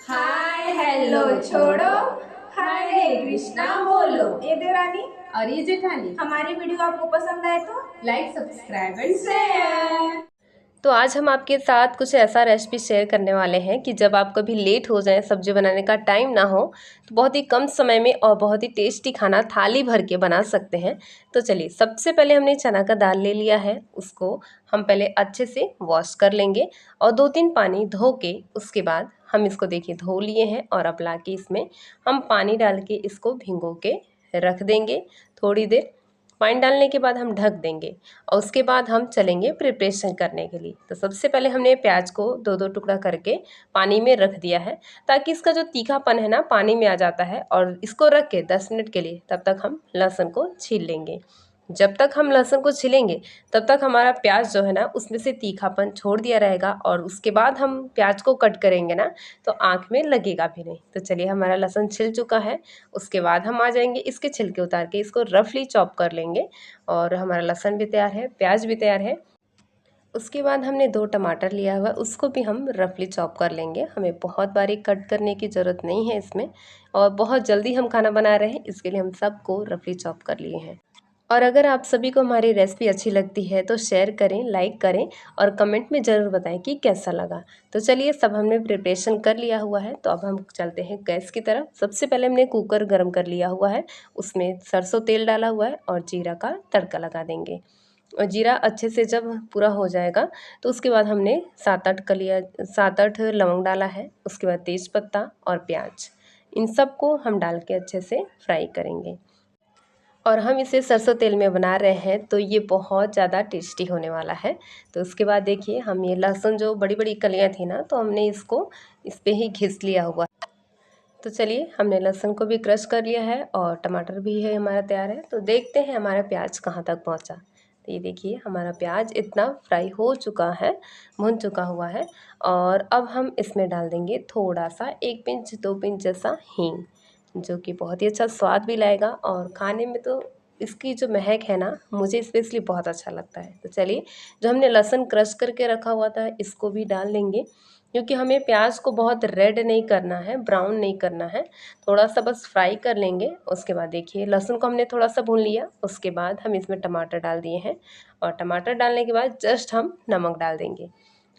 Hi hello छोड़ो, हरे कृष्णा बोलो। ये देवरानी और ये जेठानी, हमारी वीडियो आपको पसंद आए तो लाइक सब्सक्राइब एंड शेयर। तो आज हम आपके साथ कुछ ऐसा रेसिपी शेयर करने वाले हैं कि जब आप कभी लेट हो जाए, सब्जी बनाने का टाइम ना हो, तो बहुत ही कम समय में और बहुत ही टेस्टी खाना थाली भर के बना सकते हैं। तो चलिए, सबसे पहले हमने चना का दाल ले लिया है, उसको हम पहले अच्छे से वॉश कर लेंगे और 2-3 पानी धो के उसके बाद हम इसको देखिए धो लिए हैं और अब ला के इसमें हम पानी डाल के इसको भिगो के रख देंगे थोड़ी देर। पानी डालने के बाद हम ढक देंगे और उसके बाद हम चलेंगे प्रिपरेशन करने के लिए। तो सबसे पहले हमने प्याज को 2-2 टुकड़ा करके पानी में रख दिया है, ताकि इसका जो तीखापन है ना पानी में आ जाता है। और इसको रख के 10 मिनट के लिए तब तक हम लहसुन को छील लेंगे। जब तक हम लहसुन को छीलेंगे तब तक हमारा प्याज जो है ना उसमें से तीखापन छोड़ दिया रहेगा, और उसके बाद हम प्याज को कट करेंगे ना तो आँख में लगेगा भी नहीं। तो चलिए, हमारा लहसुन छिल चुका है। उसके बाद हम आ जाएंगे, इसके छिलके उतार के इसको रफली चॉप कर लेंगे। और हमारा लहसुन भी तैयार है, प्याज भी तैयार है। उसके बाद हमने 2 टमाटर लिया हुआ, उसको भी हम रफली चॉप कर लेंगे। हमें बहुत बारीक कट करने की ज़रूरत नहीं है इसमें, और बहुत जल्दी हम खाना बना रहे हैं, इसके लिए हम सबको रफली चॉप कर लिए हैं। और अगर आप सभी को हमारी रेसिपी अच्छी लगती है तो शेयर करें, लाइक करें और कमेंट में ज़रूर बताएं कि कैसा लगा। तो चलिए, सब हमने प्रिपरेशन कर लिया हुआ है, तो अब हम चलते हैं गैस की तरफ। सबसे पहले हमने कुकर गर्म कर लिया हुआ है, उसमें सरसों तेल डाला हुआ है और जीरा का तड़का लगा देंगे। और जीरा अच्छे से जब पूरा हो जाएगा तो उसके बाद हमने 7-8 लौंग डाला है। उसके बाद तेज पत्ता और प्याज, इन सब को हम डाल के अच्छे से फ्राई करेंगे। और हम इसे सरसों तेल में बना रहे हैं तो ये बहुत ज़्यादा टेस्टी होने वाला है। तो उसके बाद देखिए, हम ये लहसुन जो बड़ी बड़ी कलियाँ थी ना, तो हमने इसको इस पे ही घिस लिया हुआ। तो चलिए, हमने लहसुन को भी क्रश कर लिया है और टमाटर भी है हमारा तैयार है। तो देखते हैं हमारा प्याज कहाँ तक पहुँचा। तो ये देखिए, हमारा प्याज इतना फ्राई हो चुका है, भुन चुका हुआ है। और अब हम इसमें डाल देंगे थोड़ा सा 1 पिंच 2 पिंच जैसा हींग, जो कि बहुत ही अच्छा स्वाद भी लाएगा। और खाने में तो इसकी जो महक है ना, मुझे स्पेशली बहुत अच्छा लगता है। तो चलिए, जो हमने लहसुन क्रश करके रखा हुआ था इसको भी डाल देंगे, क्योंकि हमें प्याज को बहुत रेड नहीं करना है, ब्राउन नहीं करना है, थोड़ा सा बस फ्राई कर लेंगे। उसके बाद देखिए, लहसुन को हमने थोड़ा सा भून लिया, उसके बाद हम इसमें टमाटर डाल दिए हैं। और टमाटर डालने के बाद जस्ट हम नमक डाल देंगे,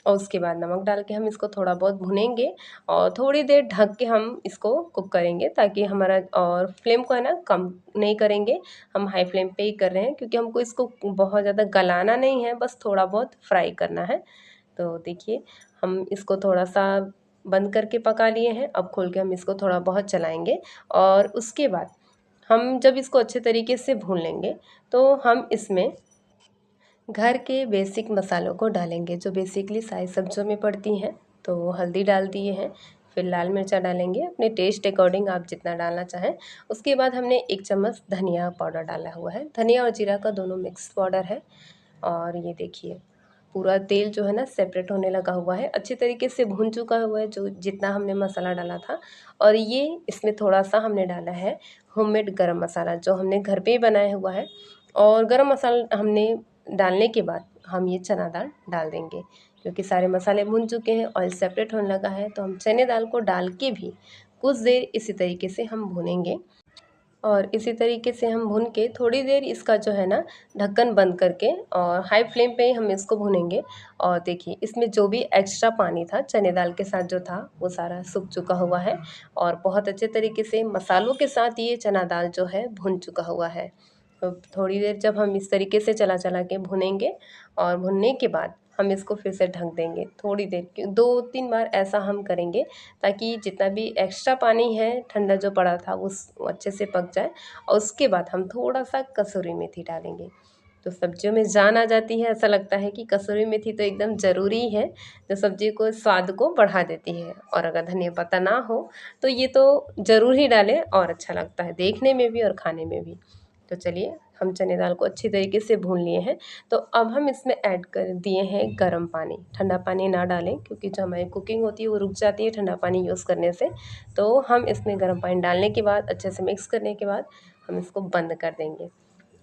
और उसके बाद नमक डाल के हम इसको थोड़ा बहुत भुनेंगे और थोड़ी देर ढक के हम इसको कुक करेंगे, ताकि हमारा, और फ्लेम को है ना कम नहीं करेंगे, हम हाई फ्लेम पे ही कर रहे हैं, क्योंकि हमको इसको बहुत ज़्यादा गलाना नहीं है, बस थोड़ा बहुत फ्राई करना है। तो देखिए, हम इसको थोड़ा सा बंद करके पका लिए हैं, अब खोल के हम इसको थोड़ा बहुत चलाएंगे। और उसके बाद हम जब इसको अच्छे तरीके से भून लेंगे तो हम इसमें घर के बेसिक मसालों को डालेंगे, जो बेसिकली सारी सब्जियों में पड़ती हैं। तो हल्दी डाल दिए हैं, फिर लाल मिर्चा डालेंगे अपने टेस्ट अकॉर्डिंग, आप जितना डालना चाहें। उसके बाद हमने 1 चम्मच धनिया पाउडर डाला हुआ है, धनिया और जीरा का दोनों मिक्स पाउडर है। और ये देखिए, पूरा तेल जो है ना सेपरेट होने लगा हुआ है, अच्छी तरीके से भून चुका हुआ है जो जितना हमने मसाला डाला था। और ये इसमें थोड़ा सा हमने डाला है होममेड गरम मसाला, जो हमने घर पे ही बनाया हुआ है। और गरम मसाला हमने डालने के बाद हम ये चना दाल डाल देंगे, क्योंकि सारे मसाले भुन चुके हैं, ऑयल सेपरेट होने लगा है। तो हम चने दाल को डाल के भी कुछ देर इसी तरीके से हम भुनेंगे। और इसी तरीके से हम भून के थोड़ी देर इसका जो है ना ढक्कन बंद करके और हाई फ्लेम पे ही हम इसको भूनेंगे। और देखिए, इसमें जो भी एक्स्ट्रा पानी था चने दाल के साथ जो था, वो सारा सूख चुका हुआ है, और बहुत अच्छे तरीके से मसालों के साथ ये चना दाल जो है भुन चुका हुआ है। तो थोड़ी देर जब हम इस तरीके से चला चला के भुनेंगे, और भुनने के बाद हम इसको फिर से ढक देंगे थोड़ी देर के, 2-3 बार ऐसा हम करेंगे, ताकि जितना भी एक्स्ट्रा पानी है ठंडा जो पड़ा था वो अच्छे से पक जाए। और उसके बाद हम थोड़ा सा कसूरी मेथी डालेंगे। तो सब्जियों में जान आ जाती है, ऐसा लगता है कि कसूरी मेथी तो एकदम ज़रूरी है, जो सब्जी को स्वाद को बढ़ा देती है। और अगर धनिया पत्ता ना हो तो ये तो ज़रूर ही डालें, और अच्छा लगता है देखने में भी और खाने में भी। तो चलिए, हम चने दाल को अच्छी तरीके से भून लिए हैं। तो अब हम इसमें ऐड कर दिए हैं गर्म पानी, ठंडा पानी ना डालें, क्योंकि जो हमारी कुकिंग होती है वो रुक जाती है ठंडा पानी यूज़ करने से। तो हम इसमें गर्म पानी डालने के बाद अच्छे से मिक्स करने के बाद हम इसको बंद कर देंगे।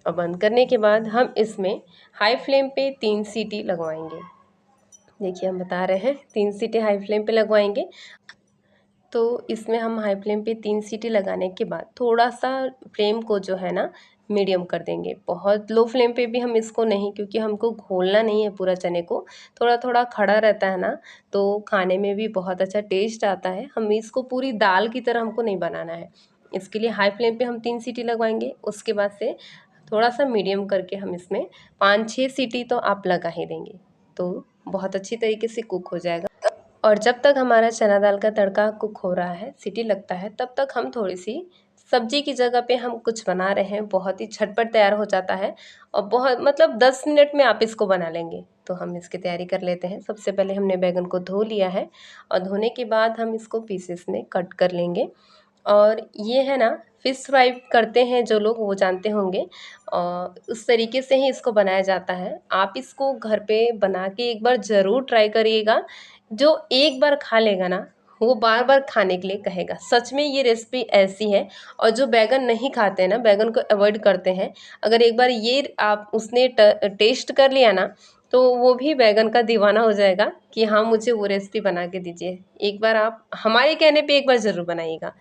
और बंद करने के बाद हम इसमें हाई फ्लेम पे 3 सीटी लगवाएंगे। देखिए, हम बता रहे हैं 3 सीटी हाई फ्लेम पे लगवाएंगे। तो इसमें हम हाई फ्लेम पे 3 सीटी लगाने के बाद थोड़ा सा फ्लेम को जो है ना मीडियम कर देंगे। बहुत लो फ्लेम पे भी हम इसको नहीं, क्योंकि हमको घोलना नहीं है पूरा चने को, थोड़ा थोड़ा खड़ा रहता है ना, तो खाने में भी बहुत अच्छा टेस्ट आता है। हम इसको पूरी दाल की तरह हमको नहीं बनाना है। इसके लिए हाई फ्लेम पे हम 3 सीटी लगवाएंगे, उसके बाद से थोड़ा सा मीडियम करके हम इसमें 5-6 सीटी तो आप लगा ही देंगे, तो बहुत अच्छी तरीके से कुक हो जाएगा। और जब तक हमारा चना दाल का तड़का कुक हो रहा है, सीटी लगता है, तब तक हम थोड़ी सी सब्जी की जगह पे हम कुछ बना रहे हैं। बहुत ही झटपट तैयार हो जाता है और बहुत मतलब 10 मिनट में आप इसको बना लेंगे। तो हम इसकी तैयारी कर लेते हैं। सबसे पहले हमने बैगन को धो लिया है और धोने के बाद हम इसको पीसेस में कट कर लेंगे। और ये है ना, फ़िश फ्राई करते हैं जो लोग, वो जानते होंगे, और उस तरीके से ही इसको बनाया जाता है। आप इसको घर पे बना के एक बार ज़रूर ट्राई करिएगा। जो एक बार खा लेगा ना, वो बार बार खाने के लिए कहेगा। सच में ये रेसिपी ऐसी है। और जो बैगन नहीं खाते हैं ना, बैगन को अवॉइड करते हैं, अगर एक बार ये आप उसने टेस्ट कर लिया ना, तो वो भी बैगन का दीवाना हो जाएगा कि हाँ, मुझे वो रेसिपी बना के दीजिए। एक बार आप हमारे कहने पे एक बार ज़रूर बनाइएगा।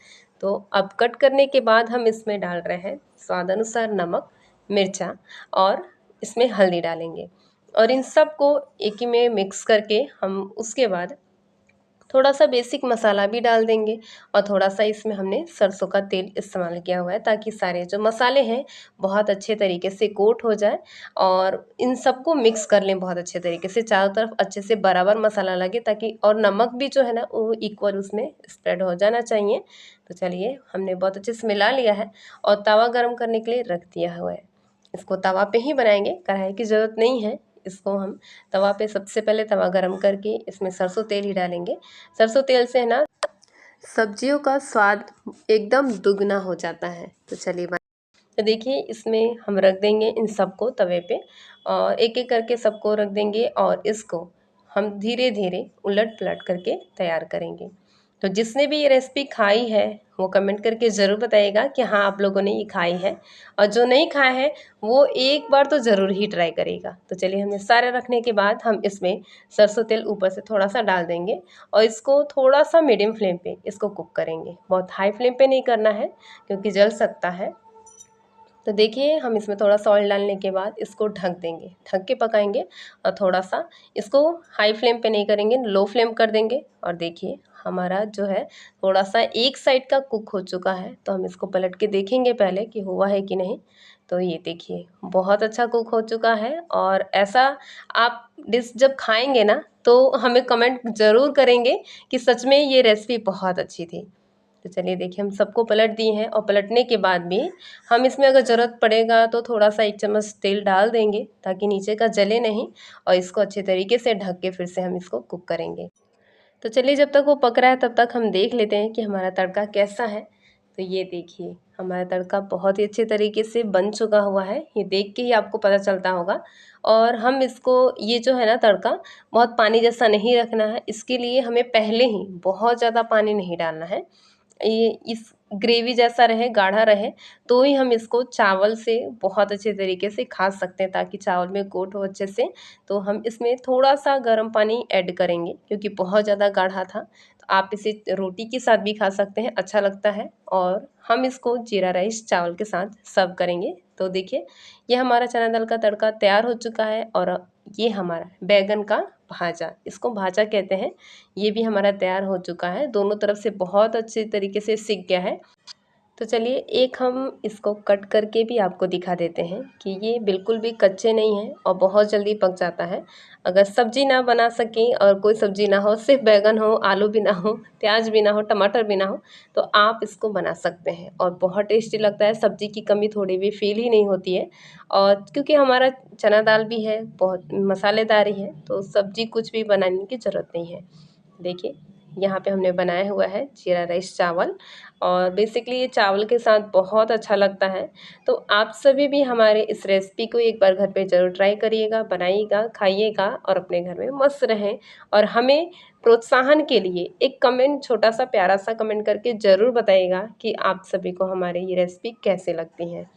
तो अब कट करने के बाद हम इसमें डाल रहे हैं स्वाद अनुसार नमक, मिर्चा, और इसमें हल्दी डालेंगे। और इन सब को एक ही में मिक्स करके हम उसके बाद थोड़ा सा बेसिक मसाला भी डाल देंगे। और थोड़ा सा इसमें हमने सरसों का तेल इस्तेमाल किया हुआ है, ताकि सारे जो मसाले हैं बहुत अच्छे तरीके से कोट हो जाए। और इन सबको मिक्स कर लें बहुत अच्छे तरीके से, चारों तरफ अच्छे से बराबर मसाला लगे, ताकि और नमक भी जो है ना वो इक्वल उसमें स्प्रेड हो जाना चाहिए। तो चलिए, हमने बहुत अच्छे से मिला लिया है और तवा गर्म करने के लिए रख दिया हुआ है। इसको तवा पे ही बनाएंगे, कढ़ाई की ज़रूरत नहीं है। इसको हम तवा पे सबसे पहले तवा गरम करके इसमें सरसों तेल ही डालेंगे। सरसों तेल से ना सब्जियों का स्वाद एकदम दुगना हो जाता है। तो चलिए तो देखिए, इसमें हम रख देंगे इन सबको तवे पे, और एक एक करके सबको रख देंगे और इसको हम धीरे धीरे उलट पलट करके तैयार करेंगे। तो जिसने भी ये रेसिपी खाई है वो कमेंट करके ज़रूर बताइएगा कि हाँ, आप लोगों ने ये खाई है। और जो नहीं खाया है वो एक बार तो ज़रूर ही ट्राई करेगा। तो चलिए, हमने सारे रखने के बाद हम इसमें सरसों तेल ऊपर से थोड़ा सा डाल देंगे और इसको थोड़ा सा मीडियम फ्लेम पे इसको कुक करेंगे। बहुत हाई फ्लेम पे नहीं करना है, क्योंकि जल सकता है। तो देखिए, हम इसमें थोड़ा सा ऑयल डालने के बाद इसको ढक देंगे, ढक के पकाएंगे। और थोड़ा सा इसको हाई फ्लेम पे नहीं करेंगे, लो फ्लेम कर देंगे। और देखिए, हमारा जो है थोड़ा सा एक साइड का कुक हो चुका है, तो हम इसको पलट के देखेंगे पहले कि हुआ है कि नहीं। तो ये देखिए, बहुत अच्छा कुक हो चुका है। और ऐसा आप डिश जब खाएंगे ना, तो हमें कमेंट ज़रूर करेंगे कि सच में ये रेसिपी बहुत अच्छी थी। तो चलिए देखिए, हम सबको पलट दिए हैं और पलटने के बाद भी हम इसमें अगर ज़रूरत पड़ेगा तो थोड़ा सा 1 चम्मच तेल डाल देंगे, ताकि नीचे का जले नहीं। और इसको अच्छे तरीके से ढक के फिर से हम इसको कुक करेंगे। तो चलिए, जब तक वो पक रहा है तब तक हम देख लेते हैं कि हमारा तड़का कैसा है। तो ये देखिए, हमारा तड़का बहुत ही अच्छे तरीके से बन चुका हुआ है, ये देख के ही आपको पता चलता होगा। और हम इसको, ये जो है ना तड़का, बहुत पानी जैसा नहीं रखना है। इसके लिए हमें पहले ही बहुत ज़्यादा पानी नहीं डालना है। ये इस ग्रेवी जैसा रहे, गाढ़ा रहे, तो ही हम इसको चावल से बहुत अच्छे तरीके से खा सकते हैं, ताकि चावल में कोट हो अच्छे से। तो हम इसमें थोड़ा सा गर्म पानी ऐड करेंगे, क्योंकि बहुत ज़्यादा गाढ़ा था। तो आप इसे रोटी के साथ भी खा सकते हैं, अच्छा लगता है। और हम इसको जीरा राइस चावल के साथ सर्व करेंगे। तो देखिए, ये हमारा चना दाल का तड़का तैयार हो चुका है। और ये हमारा बैगन का भाजा, इसको भाजा कहते हैं, ये भी हमारा तैयार हो चुका है। दोनों तरफ से बहुत अच्छे तरीके से सिक गया है। तो चलिए, एक हम इसको कट करके भी आपको दिखा देते हैं कि ये बिल्कुल भी कच्चे नहीं हैं और बहुत जल्दी पक जाता है। अगर सब्जी ना बना सकें और कोई सब्जी ना हो, सिर्फ बैगन हो, आलू भी ना हो, प्याज भी ना हो, टमाटर भी ना हो, तो आप इसको बना सकते हैं और बहुत टेस्टी लगता है। सब्जी की कमी थोड़ी भी फील ही नहीं होती है। और क्योंकि हमारा चना दाल भी है, बहुत मसालेदार ही है, तो सब्जी कुछ भी बनाने की ज़रूरत नहीं है। देखिए, यहाँ पे हमने बनाया हुआ है जीरा राइस चावल, और बेसिकली ये चावल के साथ बहुत अच्छा लगता है। तो आप सभी भी हमारे इस रेसिपी को एक बार घर पे ज़रूर ट्राई करिएगा, बनाइएगा, खाइएगा और अपने घर में मस्त रहें। और हमें प्रोत्साहन के लिए एक कमेंट, छोटा सा प्यारा सा कमेंट करके ज़रूर बताइएगा कि आप सभी को हमारे ये रेसिपी कैसे लगती हैं।